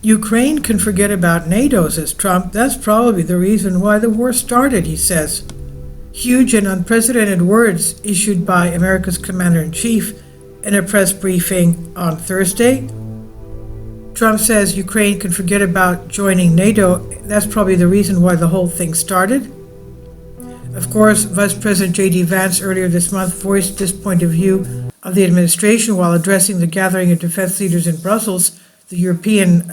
Ukraine can forget about NATO, says Trump. That's probably the reason why the war started, he says. Huge and unprecedented words issued by America's commander-in-chief in a press briefing on Thursday. Trump says Ukraine can forget about joining NATO. That's probably the reason why the whole thing started. Of course, Vice President J.D. Vance earlier this month voiced this point of view of the administration while addressing the gathering of defense leaders in Brussels, the European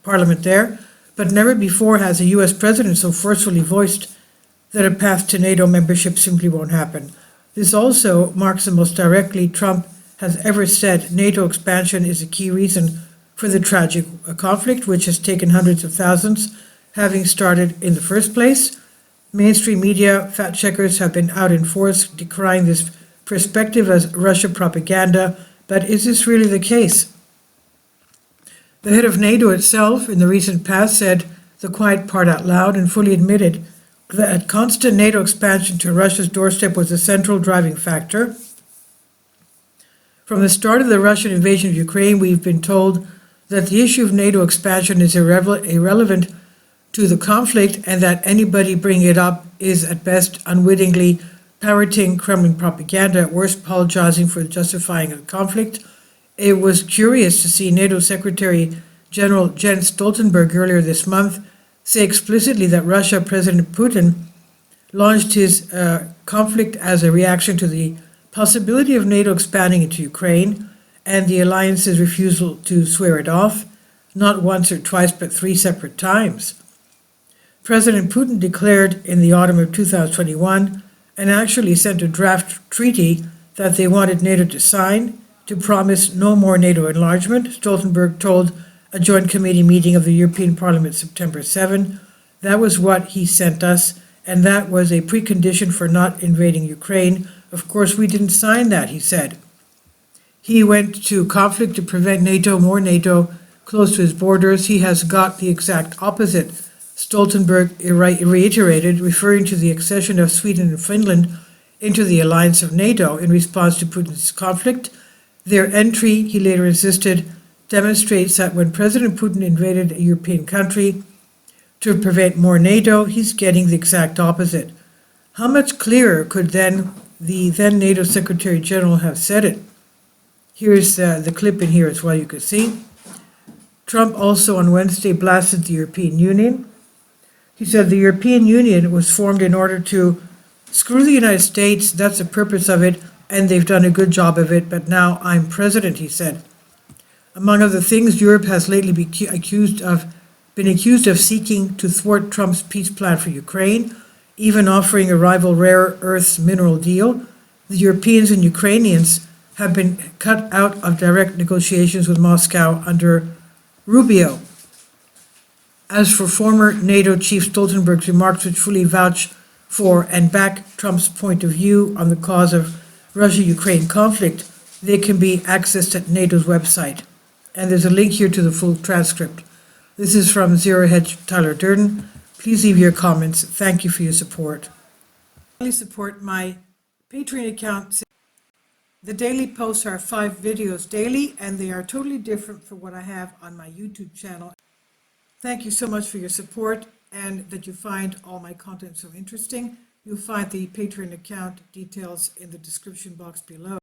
Parliament there. But never before has a U.S. president so forcefully voiced that a path to NATO membership simply won't happen. This also marks the most directly Trump has ever said NATO expansion is a key reason for the tragic conflict, which has taken hundreds of thousands, having started in the first place. Mainstream media fact checkers have been out in force decrying this perspective as Russia propaganda, but is this really the case? The head of NATO itself in the recent past said the quiet part out loud and fully admitted that constant NATO expansion to Russia's doorstep was a central driving factor. From the start of the Russian invasion of Ukraine, we've been told that the issue of NATO expansion is irrelevant to the conflict and that anybody bringing it up is at best unwittingly parroting Kremlin propaganda, at worst apologizing for justifying a conflict. It was curious to see NATO Secretary General Jens Stoltenberg earlier this month say explicitly that Russia President Putin launched his conflict as a reaction to the possibility of NATO expanding into Ukraine and the alliance's refusal to swear it off, not once or twice, but 3 separate times. President Putin declared in the autumn of 2021 and actually sent a draft treaty that they wanted NATO to sign to promise no more NATO enlargement. Stoltenberg told a joint committee meeting of the European Parliament September 7. That was what he sent us, and that was a precondition for not invading Ukraine. Of course, we didn't sign that, he said. He went to conflict to prevent NATO, more NATO, close to his borders. He has got the exact opposite, Stoltenberg reiterated, referring to the accession of Sweden and Finland into the alliance of NATO in response to Putin's conflict. Their entry, he later insisted, demonstrates that when President Putin invaded a European country to prevent more NATO, he's getting the exact opposite. How much clearer could the then NATO Secretary General have said it? Here's the clip in here as well, you can see. Trump also on Wednesday blasted the European Union. He said the European Union was formed in order to screw the United States, that's the purpose of it, and they've done a good job of it, but now I'm president, he said. Among other things, Europe has lately been accused of seeking to thwart Trump's peace plan for Ukraine, even offering a rival rare earths mineral deal. The Europeans and Ukrainians have been cut out of direct negotiations with Moscow under Rubio. As for former NATO Chief Stoltenberg's remarks, which fully vouch for and back Trump's point of view on the cause of Russia-Ukraine conflict, they can be accessed at NATO's website. And there's a link here to the full transcript. This is from Zero Hedge Tyler Durden. Please leave your comments. Thank you for your support. Please support my Patreon account. The daily posts are 5 videos daily, and they are totally different from what I have on my YouTube channel. Thank you so much for your support and that you find all my content so interesting. You'll find the Patreon account details in the description box below.